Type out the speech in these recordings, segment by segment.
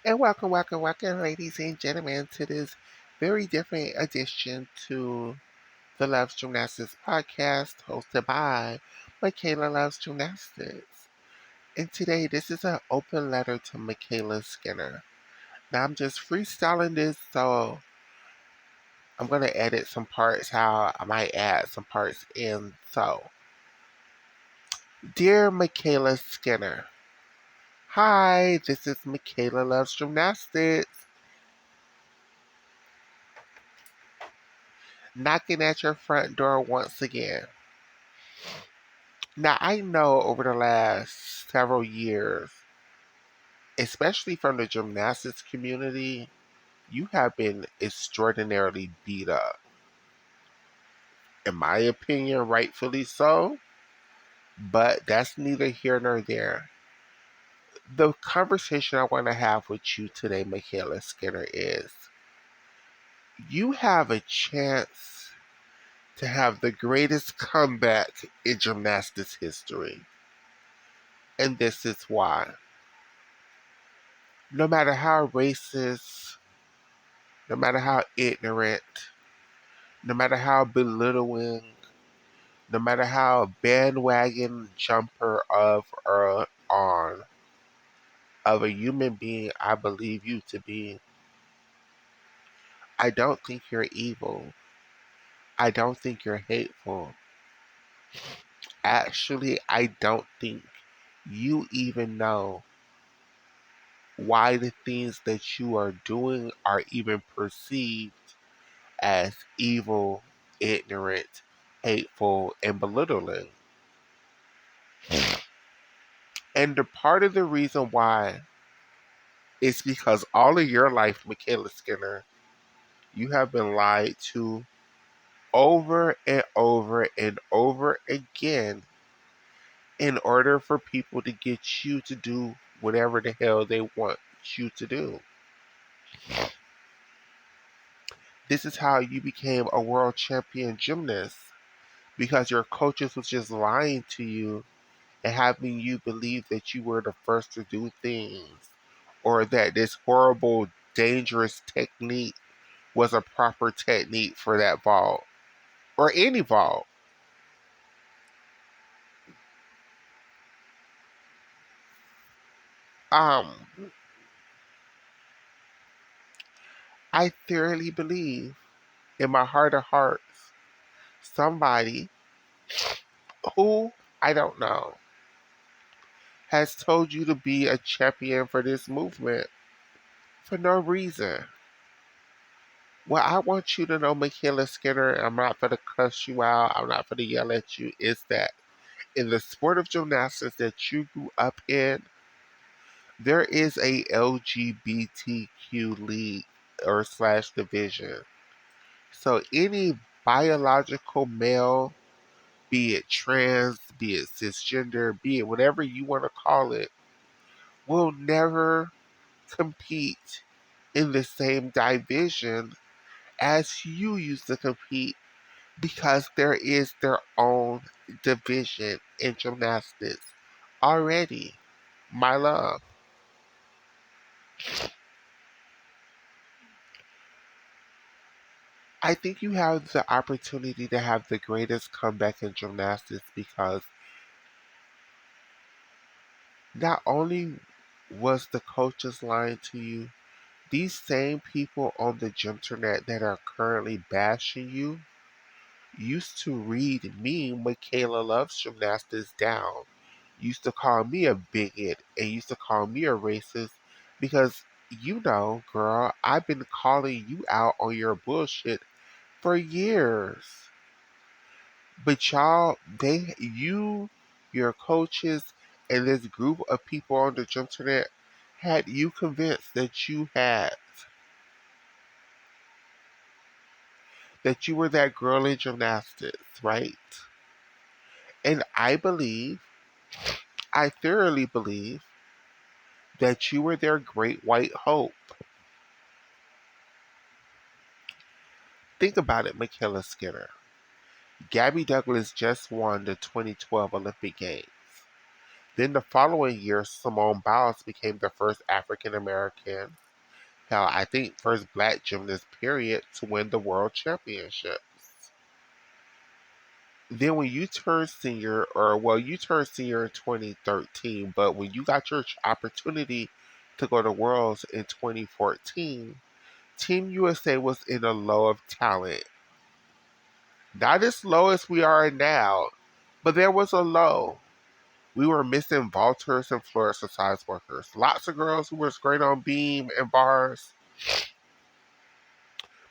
And welcome, ladies and gentlemen, to this very different edition to the Loves Gymnastics podcast, hosted by Mykayla Loves Gymnastics. And today, this is an open letter to Mykayla Skinner. Now, I'm just freestyling this, so I'm going to edit some parts how I might add some parts in. So, dear Mykayla Skinner, hi, this is Mykayla Loves Gymnastics. Knocking at your front door once again. Now, I know over the last several years, especially from the gymnastics community, you have been extraordinarily beat up. In my opinion, rightfully so, but that's neither here nor there. The conversation I want to have with you today, Mykayla Skinner, is you have a chance to have the greatest comeback in gymnastics history. And this is why. No matter how racist, no matter how ignorant, no matter how belittling, no matter how bandwagon jumper of or on of a human being I believe you to be, I don't think you're evil. I don't think you're hateful. Actually, I don't think you even know why the things that you are doing are even perceived as evil, ignorant, hateful, and belittling. And the part of the reason why is because all of your life, Mykayla Skinner, you have been lied to over and over and over again in order for people to get you to do whatever the hell they want you to do. This is how you became a world champion gymnast because your coaches was just lying to you and having you believe that you were the first to do things or that this horrible, dangerous technique was a proper technique for that vault or any vault. Um, I thoroughly believe in my heart of hearts somebody who I don't know has told you to be a champion for this movement for no reason. What I want you to know, Mykayla Skinner, I'm not going to cuss you out, I'm not going to yell at you, is that in the sport of gymnastics that you grew up in, there is a LGBTQ league or slash division. So any biological male, be it trans, be it cisgender, be it whatever you want to call it, will never compete in the same division as you used to compete because there is their own division in gymnastics already, my love. I think you have the opportunity to have the greatest comeback in gymnastics because not only was the coaches lying to you, these same people on the internet that are currently bashing you used to read me, Mykayla Loves Gymnastics, down. Used to call me a bigot and used to call me a racist because girl, I've been calling you out on your bullshit for years. But your coaches, and this group of people on the internet had you convinced that you were that girl in gymnastics, right? And I thoroughly believe that you were their great white hope. Think about it, Mykayla Skinner. Gabby Douglas just won the 2012 Olympic Games. Then the following year, Simone Biles became the first African American, hell, I think first black gymnast period to win the world championships. Then when you turned senior, or well, you turned senior in 2013, but when you got your opportunity to go to Worlds in 2014, Team USA was in a low of talent. Not as low as we are now, but there was a low. We were missing vaulters and floor exercise workers. Lots of girls who were great on beam and bars,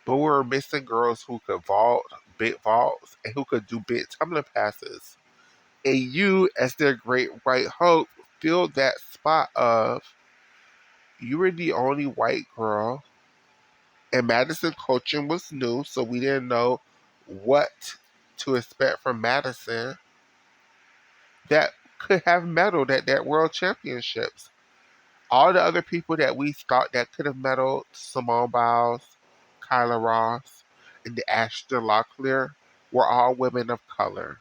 but we were missing girls who could vault, big vaults, and who could do big tumbling passes. And you, as their great white hope, filled that spot of you were the only white girl, and Madison coaching was new, so we didn't know what to expect from Madison that could have medaled at that World Championships. All the other people that we thought that could have medaled, Simone Biles, Kyla Ross, and the Ashton Locklear, were all women of color.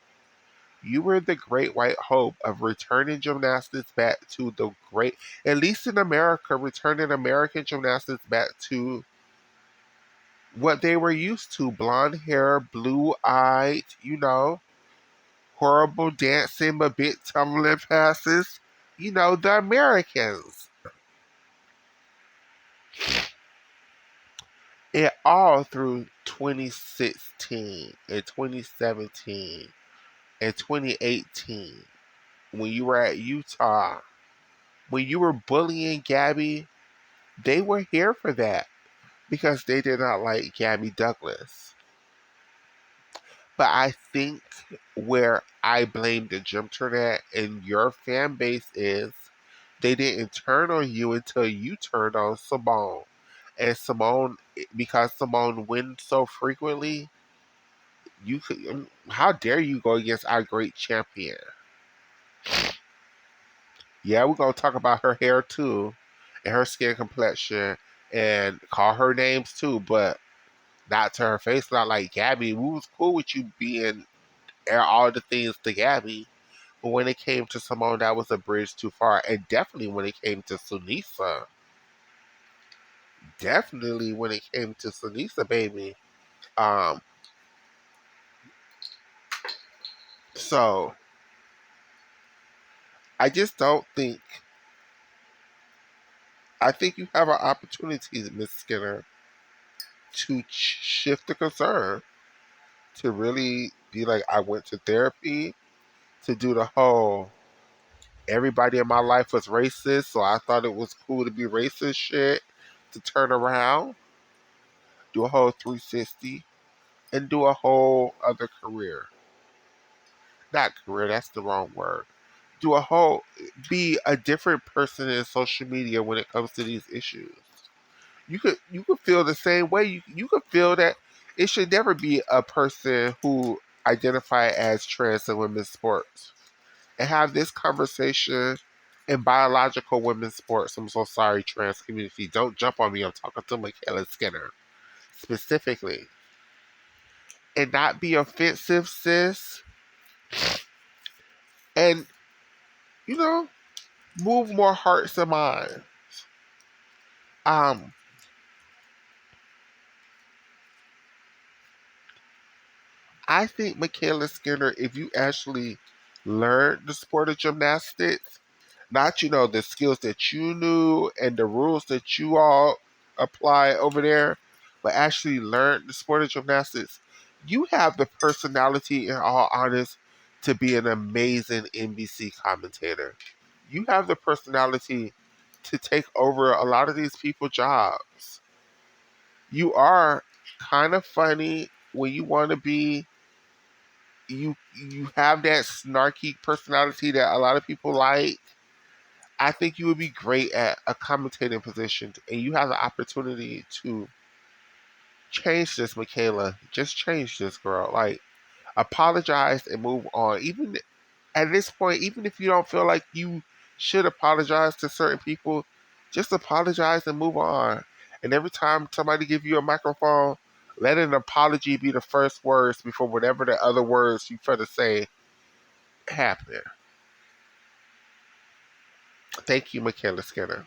You were the great white hope of returning gymnastics back to the great, at least in America, returning American gymnastics back to what they were used to: blonde hair, blue eyed, horrible dancing, but big tumbling passes. The Americans. And all through 2016 and 2017 and 2018, when you were at Utah, when you were bullying Gabby, they were here for that because they did not like Gabby Douglas. But I think where I blame the gym turn at and your fan base is they didn't turn on you until you turned on Simone. And Simone, because Simone wins so frequently, you could. How dare you go against our great champion? Yeah, we're gonna talk about her hair too, and her skin complexion, and call her names too, but not to her face. Not like Gabby. We was cool with you being all the things to Gabby, but when it came to Simone, that was a bridge too far. And definitely when it came to Sunisa, baby. Um, so I just don't think. I think you have an opportunity, Miss Skinner, to shift the concern, to really be like, I went to therapy, to do the whole everybody in my life was racist, so I thought it was cool to be racist shit, to turn around, do a whole 360, and do a whole other career. Not career, that's the wrong word. Do a whole, be a different person in social media when it comes to these issues. You could feel the same way. You could feel that it should never be a person who identify as trans in women's sports and have this conversation in biological women's sports. I'm so sorry, trans community. Don't jump on me. I'm talking to Mykayla Skinner specifically. And not be offensive, sis. And, you know, move more hearts and minds. Um, I think Mykayla Skinner, if you actually learned the sport of gymnastics, not the skills that you knew and the rules that you all apply over there, but actually learn the sport of gymnastics, you have the personality, in all honest, to be an amazing NBC commentator. You have the personality to take over a lot of these people's jobs. You are kind of funny when you want to be. You have that snarky personality that a lot of people like. I think you would be great at a commentating position, and you have the opportunity to change this, Mykayla. Just change this, girl. Like, apologize and move on. Even at this point, even if you don't feel like you should apologize to certain people, just apologize and move on. And every time somebody give you a microphone, let an apology be the first words before whatever the other words you try to say happen. Thank you, Mykayla Skinner.